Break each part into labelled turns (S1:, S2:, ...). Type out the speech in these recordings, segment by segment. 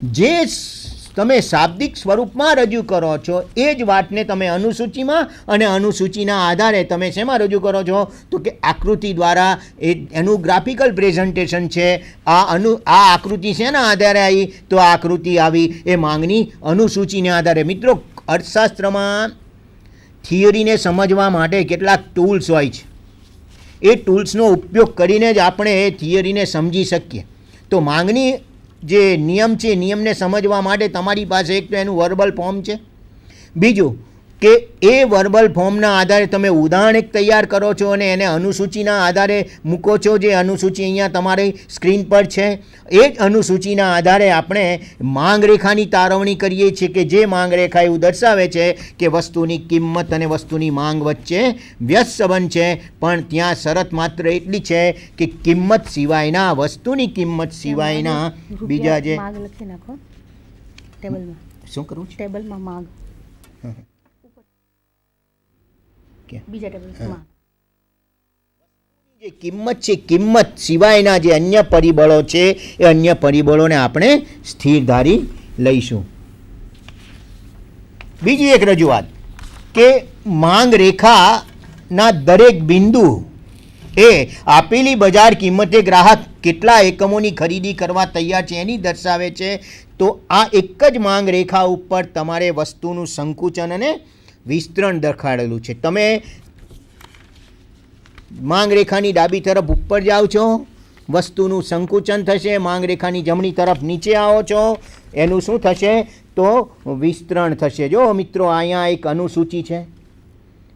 S1: જે તમે શાબ્દિક સ્વરૂપમાં રજૂ કરો છો એ જ વાતને તમે અનુસૂચિમાં અને અનુસૂચિના આધારે તમે શેમાં રજૂ કરો છો તો કે આકૃતિ દ્વારા એનું ગ્રાફિકલ પ્રેઝન્ટેશન છે. આ આકૃતિ શેના આધારે આવી તો આ આકૃતિ આવી એ માંગની અનુસૂચિને આધારે. મિત્રો, અર્થશાસ્ત્રમાં થિયરીને સમજવા માટે કેટલાક ટૂલ્સ હોય છે. એ ટૂલ્સનો ઉપયોગ કરીને જ આપણે એ થિયરીને સમજી શકીએ. તો માંગની જે નિયમ છે, નિયમને સમજવા માટે તમારી પાસે એક તો એનું વર્બલ ફોર્મ છે, બીજું કે એ વર્બલ ફોર્મના આધારે તમે ઉદાહરણ એક તૈયાર કરો છો અને એને અનુસૂચિના આધારે મૂકો છો. જે અનુસૂચિ અહીંયા તમારી સ્ક્રીન પર છે એ જ અનુસૂચિના આધારે આપણે માંગ રેખાની તારવણી કરીએ છીએ કે જે માંગ રેખા એવું દર્શાવે છે કે વસ્તુની કિંમત અને વસ્તુની માંગ વચ્ચે વ્યસ્ત સંબંધ છે. પણ ત્યાં શરત માત્ર એટલી છે કે કિંમત સિવાયના, વસ્તુની કિંમત સિવાયના બીજા જે
S2: લખી નાખો ટેબલમાં.
S1: શું કરવું છે?
S2: ટેબલમાં માંગ, બીજા ટેબલમાં
S1: જે કિંમત છે, કિંમત સિવાયના જે અન્ય પરિબળો છે એ અન્ય પરિબળોને આપણે સ્થિર ધારી લઈશું. બીજી એક રજૂઆત કે માંગ રેખાના દરેક બિંદુ એ આપેલી બજાર કિંમતે ગ્રાહક કેટલા એકમોની ખરીદી કરવા તૈયાર છે એની દર્શાવે છે. તો આ એક જ માંગ રેખા ઉપર તમારે વસ્તુનું સંકુચન અને વિસ્તરણ દેખાડેલું છે. તમે માંગ રેખાની ડાબી તરફ ઉપર જાઓ છો, વસ્તુનું સંકુચન થશે. માંગ રેખાની જમણી તરફ નીચે આવો છો, એનું શું થશે તો વિસ્તરણ થશે. જો મિત્રો, અહીંયા એક અનુસૂચિ છે.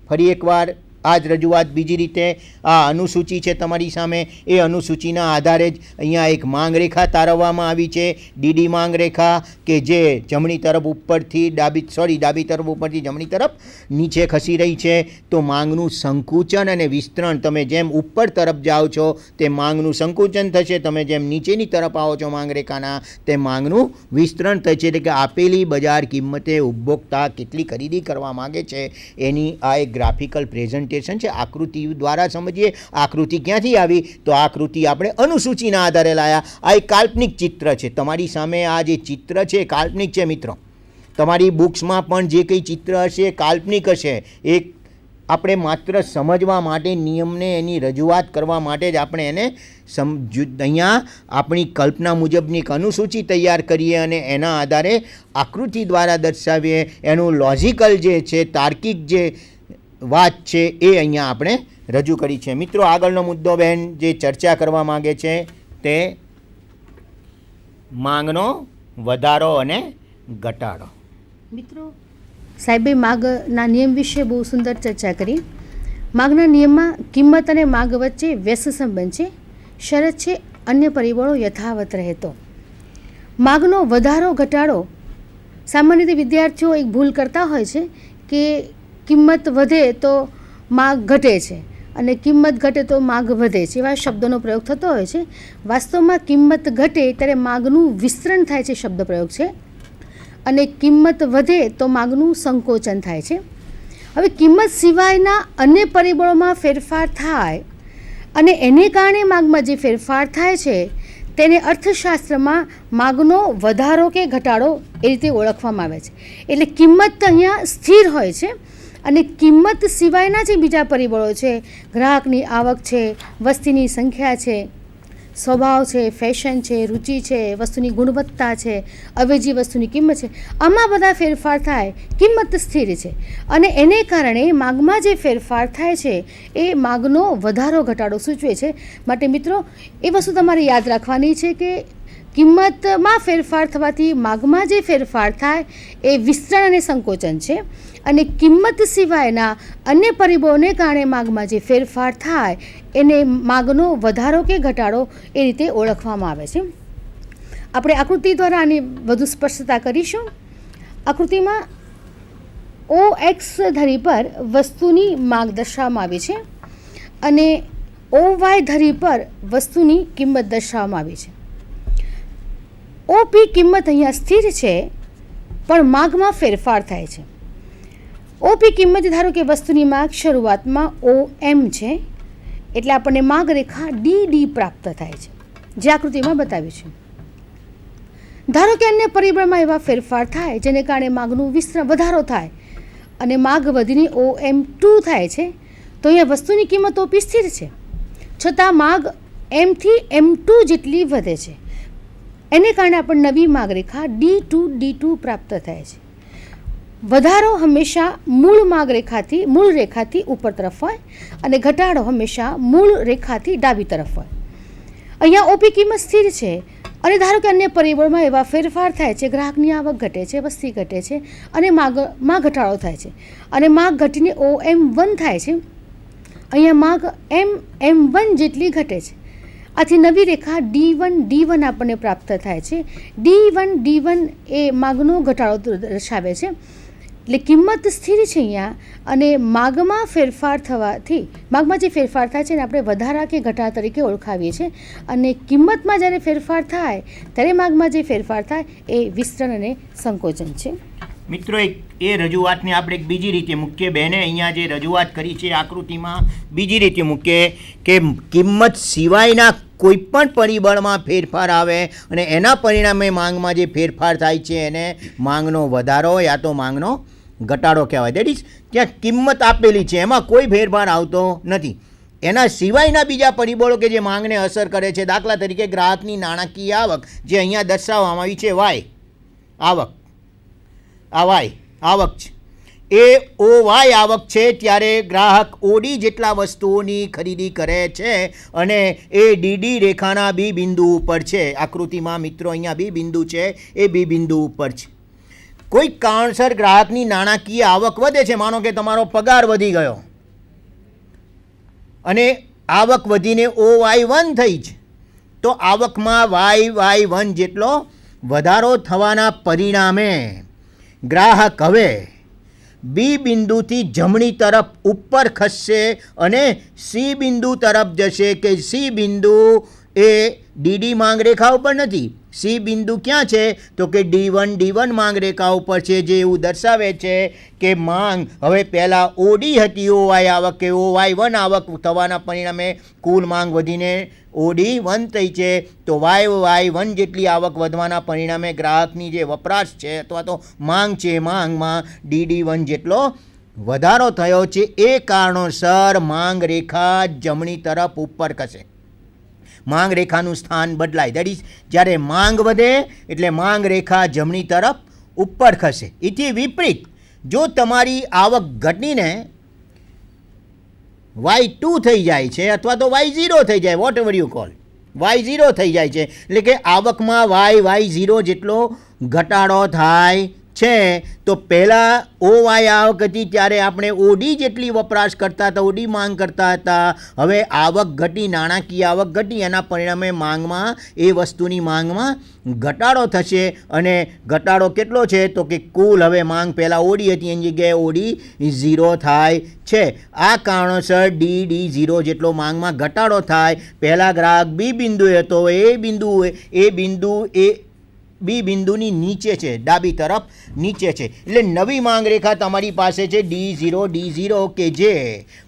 S1: ફરી એકવાર આ જ રજૂઆત બીજી રીતે આ અનુસૂચિ છે તમારી સામે. એ અનુસૂચિના આધારે જ અહીંયા એક માંગ રેખા તારવવામાં આવી છે, ડીડી માંગ રેખા, કે જે જમણી તરફ ઉપરથી ડાબી તરફ ઉપરથી જમણી તરફ નીચે ખસી રહી છે. તો માંગનું સંકુચન અને વિસ્તરણ, તમે જેમ ઉપર તરફ જાઓ છો તે માંગનું સંકુચન થશે, તમે જેમ નીચેની તરફ આવો છો માંગ રેખાના તે માંગનું વિસ્તરણ થશે. એટલે કે આપેલી બજાર કિંમતે ઉપભોક્તા કેટલી ખરીદી કરવા માગે છે એની આ એક ગ્રાફિકલ પ્રેઝન્ટેશન છે. આકૃતિ દ્વારા સમજીએ. આકૃતિ ક્યાંથી આવી તો આકૃતિ આપણે અનુસૂચિના આધારે લાયા. આ એક કાલ્પનિક ચિત્ર છે. તમારી સામે આ જે ચિત્ર છે કાલ્પનિક છે મિત્રો. તમારી બુક્સમાં પણ જે કંઈ ચિત્ર હશે એ કાલ્પનિક હશે. એક આપણે માત્ર સમજવા માટે, નિયમને એની રજૂઆત કરવા માટે જ આપણે એને અહીંયા આપણી કલ્પના મુજબની એક અનુસૂચિ તૈયાર કરીએ અને એના આધારે આકૃતિ દ્વારા દર્શાવીએ. એનું લોજિકલ જે છે, તાર્કિક જે વાત છે એ અહીંયા આપણે રજૂ કરી છે. મિત્રો, આગળનો મુદ્દો બહેન જે ચર્ચા કરવા માગે છે તે માંગનો વધારો અને ઘટાડો.
S2: મિત્રો, સાહેબે માંગના નિયમ વિશે બહુ સુંદર ચર્ચા કરી. માંગના નિયમમાં કિંમત અને માંગ વચ્ચે વ્યસ્ત સંબંધ છે. શરત છે અન્ય પરિબળો યથાવત રહે તો. માંગનો વધારો ઘટાડો, સામાન્ય રીતે વિદ્યાર્થીઓ એક ભૂલ કરતા હોય છે કે કિંમત વધે તો માંગ ઘટે છે અને કિંમત ઘટે તો માંગ વધે છે, એવા શબ્દોનો પ્રયોગ થતો હોય છે. વાસ્તવમાં કિંમત ઘટે ત્યારે માંગનું વિસ્તરણ થાય છે, શબ્દ પ્રયોગ છે, અને કિંમત વધે તો માંગનું સંકોચન થાય છે. હવે કિંમત સિવાયના અન્ય પરિબળોમાં ફેરફાર થાય અને એને કારણે માંગમાં જે ફેરફાર થાય છે તેને અર્થશાસ્ત્રમાં માંગનો વધારો કે ઘટાડો એ રીતે ઓળખવામાં આવે છે. એટલે કિંમત અહીંયા સ્થિર હોય છે અને કિંમત સિવાયના જે બીજા પરિબળો છે, ગ્રાહકની આવક છે, વસ્તીની સંખ્યા છે, સ્વભાવ છે, ફેશન છે, રુચિ છે, વસ્તુની ગુણવત્તા છે, અવેજી વસ્તુની કિંમત છે, આમાં બધા ફેરફાર થાય, કિંમત સ્થિર છે. અને એને કારણે માંગમાં જે ફેરફાર થાય છે એ માંગનો વધારો ઘટાડો સૂચવે છે. માટે મિત્રો, એ વસ્તુ તમારે યાદ રાખવાની છે કે કિંમતમાં ફેરફાર થવાથી માંગમાં જે ફેરફાર થાય એ વિસ્તરણ અને સંકોચન છે, અને કિંમત સિવાયના અન્ય પરિબળોને કારણે માંગમાં જે ફેરફાર થાય એને માંગનો વધારો કે ઘટાડો એ રીતે ઓળખવામાં આવે છે. આપણે આકૃતિ દ્વારા આની વધુ સ્પષ્ટતા કરીશું. આકૃતિમાં OX ધરી પર વસ્તુની માંગ દર્શાવવામાં આવી છે અને OY ધરી પર વસ્તુની કિંમત દર્શાવવામાં આવી છે. OP કિંમત અહીંયા સ્થિર છે પણ માંગમાં ફેરફાર થાય છે. OP કિંમત ધારો કે વસ્તુની માંગ શરૂઆતમાં OM છે, એટલે આપણને માંગ રેખા DD પ્રાપ્ત થાય છે, જે આકૃતિમાં બતાવ્યું છે. ધારો કે અન્ય પરિબળમાં એવા ફેરફાર થાય જેને કારણે માગનું વિસ્તરણ વધારો થાય અને માગ વધીને OM2 થાય છે, તો અહીંયા વસ્તુની કિંમત OP સ્થિર છે, છતાં માગ M થી M2 જેટલી વધે છે. એને કારણે આપણને નવી માગ રેખા D2 પ્રાપ્ત થાય છે. વધારો હંમેશા મૂળ રેખાથી ઉપર તરફ હોય અને ઘટાડો હંમેશા મૂળ રેખાથી ડાબી તરફ હોય. અહીંયા OP કિંમત સ્થિર છે અને ધારો કે અન્ય પરિબળમાં એવા ફેરફાર થાય છે, ગ્રાહકની આવક ઘટે છે, વસ્તી ઘટે છે અને માગમાં ઘટાડો થાય છે અને માગ ઘટીને OM1 થાય છે. અહીંયા માગ M1 જેટલી ઘટે છે. આથી નવી રેખા D1 આપણને પ્રાપ્ત થાય છે. D1 એ માગનો ઘટાડો દર્શાવે છે. એટલે કિંમત સ્થિર છે અહીંયા અને માગમાં ફેરફાર થવાથી માગમાં જે ફેરફાર થાય છે એને આપણે વધારા કે ઘટાડા તરીકે ઓળખાવીએ છીએ અને કિંમતમાં જ્યારે ફેરફાર થાય ત્યારે માગમાં જે ફેરફાર થાય એ વિસ્તરણ અને સંકોચન છે.
S1: મિત્રો એ રજૂઆતને આપણે એક બીજી રીતે મૂકીએ. બેને અહીંયા જે રજૂઆત કરી છે આકૃતિમાં બીજી રીતે મૂકીએ કે કિંમત સિવાયના કોઈ પણ પરિબળમાં ફેરફાર આવે અને એના પરિણામે માંગમાં જે ફેરફાર થાય છે એને માંગનો વધારો યા તો માંગનો ઘટાડો કહેવાય. દેટ ઇઝ ત્યાં કિંમત આપેલી છે, એમાં કોઈ ફેરફાર આવતો નથી. એના સિવાયના બીજા પરિબળો કે જે માંગને અસર કરે છે, દાખલા તરીકે ગ્રાહકની નાણાકીય આવક જે અહીંયા દર્શાવવામાં આવી છે વાય આવક, આ વાય આવક છે, એ OY આવક છે ત્યારે ગ્રાહક OD જેટલા વસ્તુઓની ખરીદી કરે છે અને એ DD રેખાના B બિંદુ ઉપર છે. આકૃતિમાં મિત્રો અહીંયા B બિંદુ છે, એ B બિંદુ ઉપર છે. કોઈક કારણસર ગ્રાહકની નાણાકીય આવક વધે છે, માનો કે તમારો પગાર વધી ગયો અને આવક વધીને OY1 થઈ છે, તો આવકમાં Y1 જેટલો વધારો થવાના પરિણામે ગ્રાહક હવે B બિંદુથી જમણી તરફ ઉપર ખસશે અને C બિંદુ તરફ જશે કે C બિંદુ એ DD માંગ રેખા ઉપર નથી. C બિંદુ ક્યાં છે તો કે D1 માંગ રેખા ઉપર છે, જે એવું દર્શાવે છે કે માંગ હવે પહેલાં OD હતી OY આવક કે OY1 આવક થવાના પરિણામે કુલ માંગ વધીને OD1 થઈ છે, તો Y1 જેટલી આવક વધવાના પરિણામે ગ્રાહકની જે વપરાશ છે અથવા તો માંગ છે, માંગમાં DD1 જેટલો વધારો થયો છે. એ કારણોસર માંગ રેખા જમણી તરફ ઉપર ખસે, માંગ રેખાનું સ્થાન બદલાય. દેટ ઇઝ જ્યારે માંગ વધે એટલે માંગ રેખા જમણી તરફ ઉપર ખસે. એથી વિપરીત જો તમારી આવક ઘટીને Y2 થઈ જાય છે અથવા તો Y0 થઈ જાય, vote ever you call, Y0 થઈ જાય છે, એટલે કે આવકમાં Y0 જેટલો ઘટાડો થાય છે, તો પહેલાં OY આવક હતી ત્યારે આપણે OD જેટલી વપરાશ કરતા હતા, OD માંગ કરતા હતા. હવે આવક ઘટી, નાણાકીય આવક ઘટી, એના પરિણામે માંગમાં એ વસ્તુની માંગમાં ઘટાડો થશે અને ઘટાડો કેટલો છે તો કે કુલ હવે માંગ પહેલાં OD હતી એની જગ્યાએ OD 0 થાય છે. આ કારણોસર D0 જેટલો માંગમાં ઘટાડો થાય. પહેલાં ગ્રાહક B બિંદુએ હતો, એ બિંદુ B બિંદુની નીચે છે, ડાબી તરફ નીચે છે, એટલે નવી માંગ રેખા તમારી પાસે છે D0 કે જે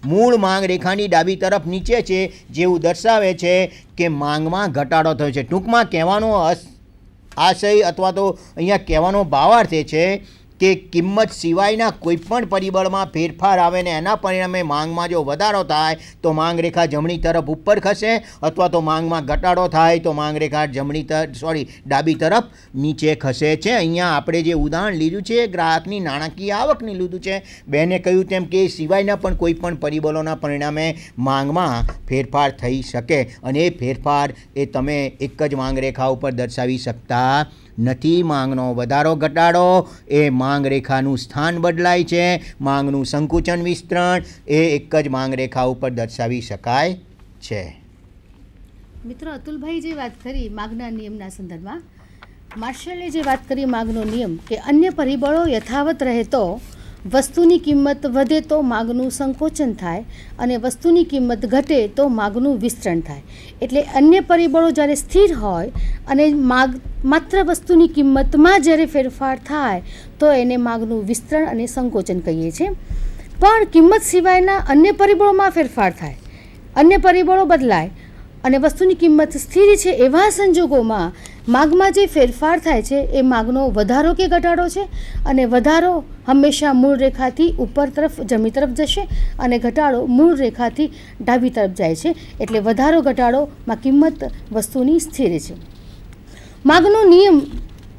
S1: મૂળ માંગ રેખાની ડાબી તરફ નીચે છે, જેવું દર્શાવે છે કે માંગમાં ઘટાડો થયો છે. ટૂંકમાં કહેવાનો આશય અથવા તો અહીંયા કહેવાનો ભાવાર્થ એ છે કે કિંમત સિવાયના કોઈપણ પરિબળમાં ફેરફાર આવે ને એના પરિણામે માંગમાં જો વધારો થાય તો માંગ રેખા જમણી તરફ ઉપર ખસે અથવા તો માંગમાં ઘટાડો થાય તો માંગ રેખા ડાબી તરફ નીચે ખસે છે. અહીંયા આપણે જે ઉદાહરણ લીધું છે ગ્રાહકની નાણાકીય આવકની લીધું છે. બેને કહ્યું તેમ કે સિવાયના પણ કોઈ પણ પરિબળોના પરિણામે માંગમાં ફેરફાર થઈ શકે અને એ ફેરફાર એ તમે એક જ માંગ રેખા ઉપર દર્શાવી શકતા નથી. માંગનો વધારો ઘટાડો એ માંગ રેખાનું સ્થાન બદલાય છે, માંગનું સંકુચન વિસ્તરણ એ એક જ માંગ રેખા ઉપર દર્શાવી શકાય છે.
S2: મિત્રો, અતુલભાઈ જે વાત કરી માગના નિયમના સંદર્ભમાં, માર્શલે જે વાત કરી માગનો નિયમ કે અન્ય પરિબળો યથાવત રહે તો વસ્તુની કિંમત વધે તો માગનું સંકોચન થાય અને વસ્તુની કિંમત ઘટે તો માગનું વિસ્તરણ થાય. એટલે અન્ય પરિબળો જ્યારે સ્થિર હોય અને માત્ર વસ્તુની કિંમતમાં જ્યારે ફેરફાર થાય તો એને માગનું વિસ્તરણ અને સંકોચન કહીએ છીએ. પણ કિંમત સિવાયના અન્ય પરિબળોમાં ફેરફાર થાય, અન્ય પરિબળો બદલાય અને વસ્તુની કિંમત સ્થિર છે એવા સંજોગોમાં માગમાં જે ફેરફાર થાય છે એ માગનો વધારો કે ઘટાડો છે, અને વધારો હંમેશા મૂળ રેખાથી ઉપર તરફ જમણી તરફ જશે અને ઘટાડો મૂળ રેખાથી ડાબી તરફ જાય છે. એટલે વધારો ઘટાડોમાં કિંમત વસ્તુની સ્થિર છે. માગનો નિયમ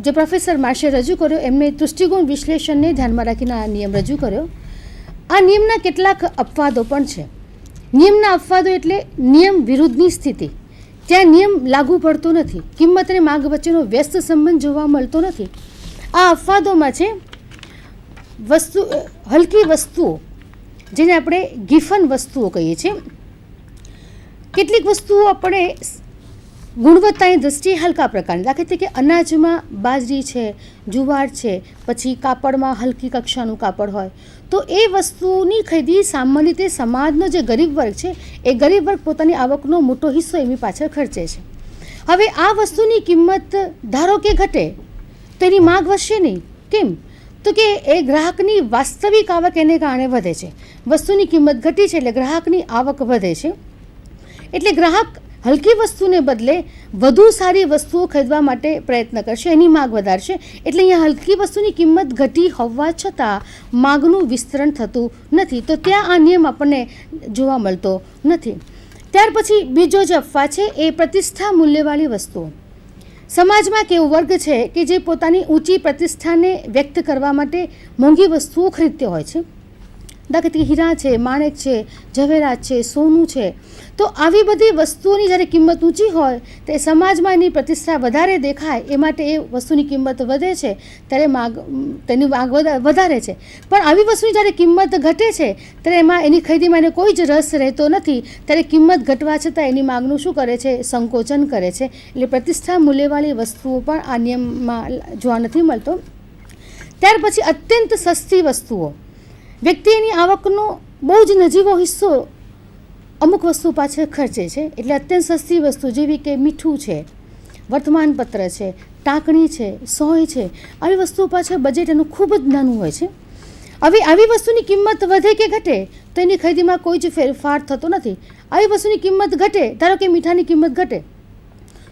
S2: જે પ્રોફેસર માર્શે રજૂ કર્યો, એમને દૃષ્ટિકોણ વિશ્લેષણને ધ્યાનમાં રાખીને આ નિયમ રજૂ કર્યો. આ નિયમના કેટલાક અપવાદો પણ છે. નિયમના અપવાદો એટલે નિયમ વિરુદ્ધની સ્થિતિ, ત્યાં નિયમ લાગુ પડતો નથી, કિંમત અને માગ વચ્ચેનો વ્યસ્ત સંબંધ જોવા મળતો નથી. આ અપવાદોમાં છે હલકી વસ્તુઓ, જેને આપણે ગિફન વસ્તુઓ કહીએ છીએ. કેટલીક વસ્તુઓ આપણે ગુણવત્તાની દૃષ્ટિએ હલકા પ્રકારની, દાખલા તરીકે અનાજમાં બાજરી છે, જુવાર છે, પછી કાપડમાં હલકી કક્ષાનું કાપડ હોય, તો એ વસ્તુની ખરીદી સામાન્ય રીતે સમાજનો જે ગરીબ વર્ગ છે એ ગરીબ વર્ગ પોતાની આવકનો મોટો હિસ્સો એની પાછળ ખર્ચે છે. હવે આ વસ્તુની કિંમત ધારો કે ઘટે તો એની માગ વધશે નહીં. કેમ? તો કે એ ગ્રાહકની વાસ્તવિક આવક એને કારણે વધે છે. વસ્તુની કિંમત ઘટી છે એટલે ગ્રાહકની આવક વધે છે. એટલે ગ્રાહક હલકી વસ્તુને બદલે વધુ સારી વસ્તુઓ ખરીદવા માટે પ્રયત્ન કરશે, એની માગ વધારશે. એટલે અહીંયા હલકી વસ્તુની કિંમત ઘટી હોવા છતાં માગનું વિસ્તરણ થતું નથી. તો ત્યાં આ નિયમ આપણને જોવા મળતો નથી. ત્યાર પછી બીજો જે અફવા છે એ પ્રતિષ્ઠા મૂલ્યવાળી વસ્તુઓ. સમાજમાં કેવો વર્ગ છે કે જે પોતાની ઊંચી પ્રતિષ્ઠાને વ્યક્ત કરવા માટે મોંઘી વસ્તુઓ ખરીદતો હોય છે. દાખલા તરીકે હીરા છે, માણેક છે, ઝવેરાત છે, સોનું છે. તો આવી બધી વસ્તુઓની જ્યારે કિંમત ઊંચી હોય તો એ સમાજમાં એની પ્રતિષ્ઠા વધારે દેખાય એ માટે એ વસ્તુની કિંમત વધે છે, ત્યારે તેની માગ વધારે છે. પણ આવી વસ્તુની જ્યારે કિંમત ઘટે છે ત્યારે એમાં એની ખરીદીમાં એને કોઈ જ રસ રહેતો નથી. ત્યારે કિંમત ઘટવા છતાં એની માગનું શું કરે છે? સંકોચન કરે છે. એટલે પ્રતિષ્ઠા મૂલ્યવાળી વસ્તુઓ પણ આ નિયમમાં જોવા નથી મળતો. ત્યાર પછી અત્યંત સસ્તી વસ્તુઓ, વ્યક્તિ એની આવકનો બહુ જ નજીવો હિસ્સો અમુક વસ્તુ પાછળ ખર્ચે છે. એટલે અત્યંત સસ્તી વસ્તુ જેવી કે મીઠું છે, વર્તમાનપત્ર છે, ટાંકણી છે, સોય છે, આવી વસ્તુઓ પાછળ બજેટ એનું ખૂબ જ નાનું હોય છે. હવે આવી વસ્તુની કિંમત વધે કે ઘટે તો એની ખરીદીમાં કોઈ જ ફેરફાર થતો નથી. આવી વસ્તુની કિંમત ઘટે, ધારો કે મીઠાની કિંમત ઘટે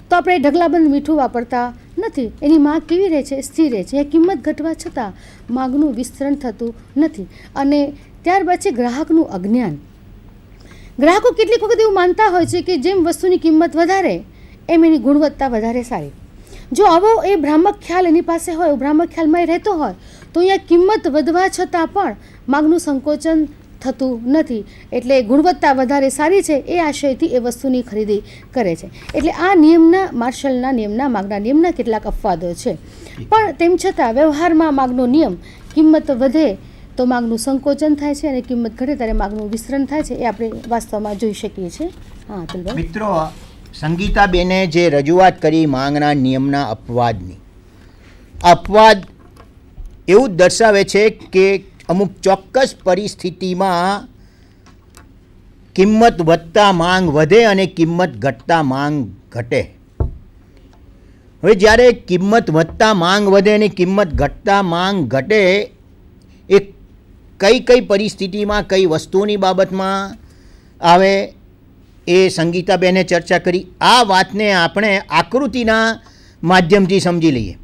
S2: તો આપણે ઢગલાબંધ મીઠું વાપરતા નથી. એની માગ કેવી રહે છે? સ્થિર રહે છે. એ કિંમત ઘટવા છતાં માગનું વિસ્તરણ થતું નથી. અને ત્યારબાદ છે ગ્રાહકનું અજ્ઞાન. ગ્રાહકો કેટલીક વખત એવું માનતા હોય છે કે જેમ વસ્તુની કિંમત વધારે એમ એની ગુણવત્તા વધારે સારી. જો આવો એ ભ્રામક ખ્યાલ એની પાસે હોય, ભ્રામક ખ્યાલમાં એ રહેતો હોય તો અહીંયા કિંમત વધવા છતાં પણ માગનું સંકોચન થતું નથી. એટલે ગુણવત્તા વધારે સારી છે એ આશયથી એ વસ્તુની ખરીદી કરે છે. એટલે આ નિયમના માર્શલના નિયમના માગના નિયમના કેટલાક અપવાદો છે. પણ તેમ છતાં વ્યવહારમાં માગનો નિયમ કિંમત વધે તો માગનું સંકોચન થાય છે અને કિંમત ઘટે ત્યારે માગનું વિસ્તરણ થાય છે. એ આપણે વાસ્તવમાં જોઈ શકીએ છીએ. હા અતુલભાઈ.
S1: મિત્રો, સંગીતાબેને જે રજૂઆત કરી માંગના નિયમના અપવાદની, અપવાદ એવું જ દર્શાવે છે કે અમુક ચોક્કસ પરિસ્થિતિમાં કિંમત વધતા માંગ વધે અને કિંમત ઘટતા માંગ ઘટે. હવે જ્યારે કિંમત વધતા માંગ વધે અને કિંમત ઘટતા માંગ ઘટે એ કઈ પરિસ્થિતિમાં કઈ વસ્તુઓની બાબતમાં આવે એ સંગીતાબેને ચર્ચા કરી. આ વાતને આપણે આકૃતિના માધ્યમથી સમજી લઈએ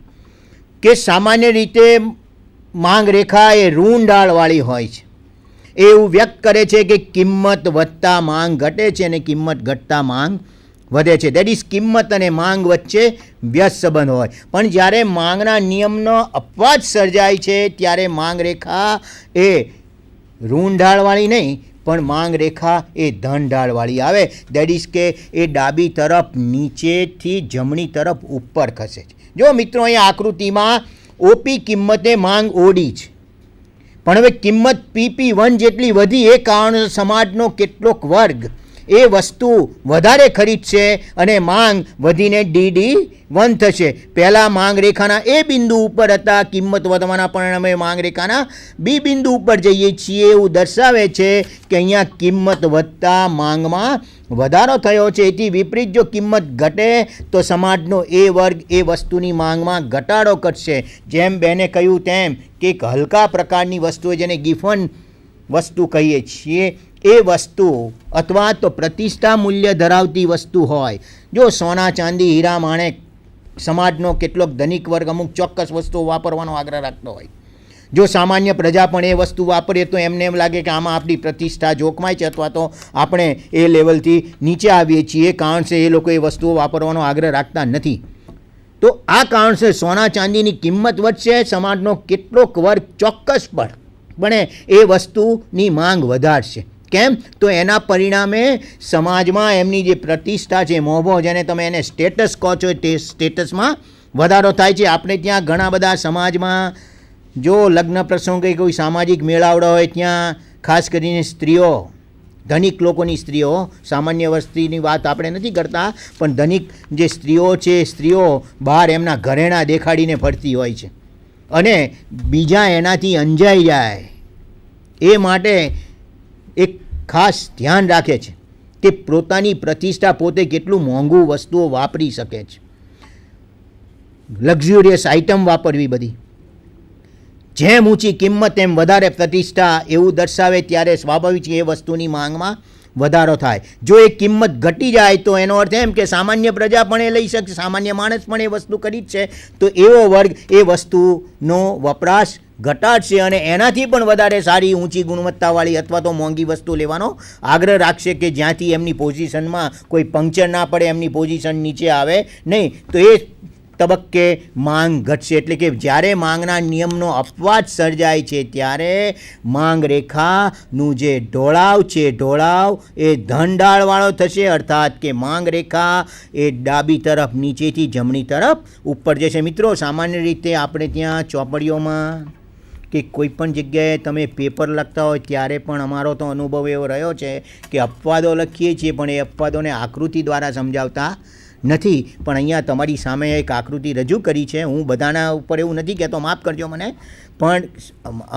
S1: કે સામાન્ય રીતે માંગ રેખા એ ઋણ ઢાળવાળી હોય છે. એવું વ્યક્ત કરે છે કે કિંમત વધતા માંગ ઘટે છે અને કિંમત ઘટતા માંગ વધે છે. દેટ ઇઝ કિંમત અને માંગ વચ્ચે વ્યસ્ત સંબંધ હોય. પણ જ્યારે માંગના નિયમનો અપવાદ સર્જાય છે ત્યારે માંગ રેખા એ ઋણ ઢાળવાળી નહીં પણ માંગ રેખા એ ધન ઢાળવાળી આવે. દેટ ઇઝ કે એ ડાબી તરફ નીચેથી જમણી તરફ ઉપર ખસે છે. જો મિત્રો, અહીંયા આકૃતિમાં ઓપી કિંમતે માંગ ઓડી છે, પણ હવે કિંમત PP1 જેટલી વધી એ કારણે સમાજનો કેટલોક વર્ગ એ વસ્તુ વધારે ખરીદશે અને માંગ વધીને DD1 થશે. પહેલાં માંગ રેખાના એ બિંદુ ઉપર હતા, કિંમત વધવાના પરિણામે માંગ રેખાના બી બિંદુ ઉપર જઈએ છીએ. એવું દર્શાવે છે કે અહીંયા કિંમત વધતા માંગમાં વધારો થયો છે. એથી વિપરીત જો કિંમત ઘટે તો સમાજનો એ વર્ગ એ વસ્તુની માંગમાં ઘટાડો કરશે. જેમ બેને કહ્યું તેમ કે એક હલકા પ્રકારની વસ્તુ જેને ગિફન વસ્તુ કહીએ છીએ એ વસ્તુ અથવા તો પ્રતિષ્ઠા મૂલ્ય ધરાવતી વસ્તુ હોય, જો સોના ચાંદી હીરા માણેક સમાજનો કેટલોક ધનિક વર્ગ અમુક ચોક્કસ વસ્તુઓ વાપરવાનો આગ્રહ રાખતો હોય. જો સામાન્ય પ્રજા પણ એ વસ્તુ વાપરીએ તો એમને એમ લાગે કે આમાં આપણી પ્રતિષ્ઠા જોખમાય છે અથવા તો આપણે એ લેવલથી નીચે આવીએ છીએ, કારણસે એ લોકો એ વસ્તુઓ વાપરવાનો આગ્રહ રાખતા નથી. તો આ કારણસર સોના ચાંદીની કિંમત વધશે, સમાજનો કેટલોક વર્ગ ચોક્કસપણે એ વસ્તુની માંગ વધારશે. કેમ? તો એના પરિણામે સમાજમાં એમની જે પ્રતિષ્ઠા છે, મોભો, જેને તમે એને સ્ટેટસ કહો છો, તે સ્ટેટસમાં વધારો થાય છે. આપણે ત્યાં ઘણા બધા સમાજમાં જો લગ્ન પ્રસંગે કોઈ સામાજિક મેળાવડા હોય ત્યાં ખાસ કરીને સ્ત્રીઓ, ધનિક લોકોની સ્ત્રીઓ, સામાન્ય વસ્તીની વાત આપણે નથી કરતા, પણ ધનિક જે સ્ત્રીઓ છે, સ્ત્રીઓ બહાર એમના ઘરેણાં દેખાડીને ફરતી હોય છે અને બીજા એનાથી અંજાઈ જાય એ માટે એક ખાસ ધ્યાન રાખે છે કે પોતાની પ્રતિષ્ઠા પોતે કેટલું મોંઘું વસ્તુઓ વાપરી શકે છે, લક્ઝુરિયસ આઇટમ વાપરવી બધી. જેમ ઊંચી કિંમત એમ વધારે પ્રતિષ્ઠા એવું દર્શાવે ત્યારે સ્વાભાવિક છે એ વસ્તુની માંગમાં વધારો થાય. જો એ કિંમત ઘટી જાય તો એનો અર્થ એમ કે સામાન્ય પ્રજા પણ એ લઈ શકશે, સામાન્ય માણસ પણ એ વસ્તુ ખરીદશે, તો એવો વર્ગ એ વસ્તુનો વપરાશ ઘટાડશે અને એનાથી પણ વધારે સારી ઊંચી ગુણવત્તાવાળી અથવા તો મોંઘી વસ્તુ લેવાનો આગ્રહ રાખશે કે જ્યાંથી એમની પોઝિશનમાં કોઈ પંક્ચર ના પડે, એમની પોઝિશન નીચે આવે નહીં. તો એ તબક્કે માંગ ઘટશે. એટલે કે જ્યારે માંગના નિયમનો અપવાદ સર્જાય છે ત્યારે માંગ રેખાનું જે ઢોળાવ છે, ઢોળાવ એ ધનડાળવાળો થશે, અર્થાત કે માંગ રેખા એ ડાબી તરફ નીચેથી જમણી તરફ ઉપર જશે. મિત્રો, સામાન્ય રીતે આપણે ત્યાં ચોપડીઓમાં કે કોઈ પણ જગ્યાએ તમે પેપર લખતા હોય ત્યારે પણ અમારો તો અનુભવ એવો રહ્યો છે કે અપવાદો લખીએ છીએ પણ એ અપવાદોને આકૃતિ દ્વારા સમજાવતા નથી. પણ અહીંયા તમારી સામે એક આકૃતિ રજૂ કરી છે. હું બધાના ઉપર એવું નથી કહેતો, માફ કરજો મને, પણ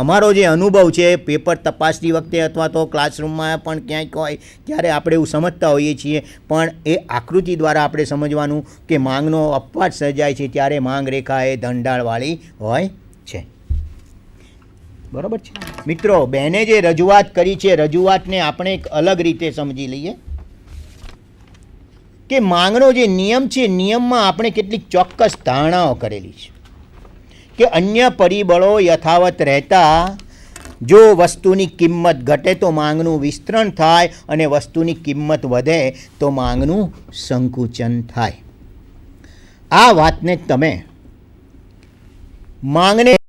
S1: અમારો જે અનુભવ છે પેપર તપાસતી વખતે અથવા તો ક્લાસરૂમમાં પણ ક્યાંક હોય ત્યારે આપણે એવું સમજતા હોઈએ છીએ, પણ એ આકૃતિ દ્વારા આપણે સમજવાનું કે માંગનો અપવાદ સર્જાય છે ત્યારે માંગ રેખા એ ધનડાળવાળી હોય છે. બરાબર છે મિત્રો? બેને જે રજૂઆત કરી છે, રજૂઆતને આપણે એક અલગ રીતે સમજી લઈએ કે માંગનો જે નિયમ છે, નિયમમાં આપણે કેટલીક ચોક્કસ ધારણાઓ કરેલી છે કે અન્ય પરિબળો યથાવત રહેતા જો વસ્તુની કિંમત ઘટે તો માંગનું વિસ્તરણ થાય અને વસ્તુની કિંમત વધે તો માંગનું સંકુચન થાય. આ વાતને તમે માંગને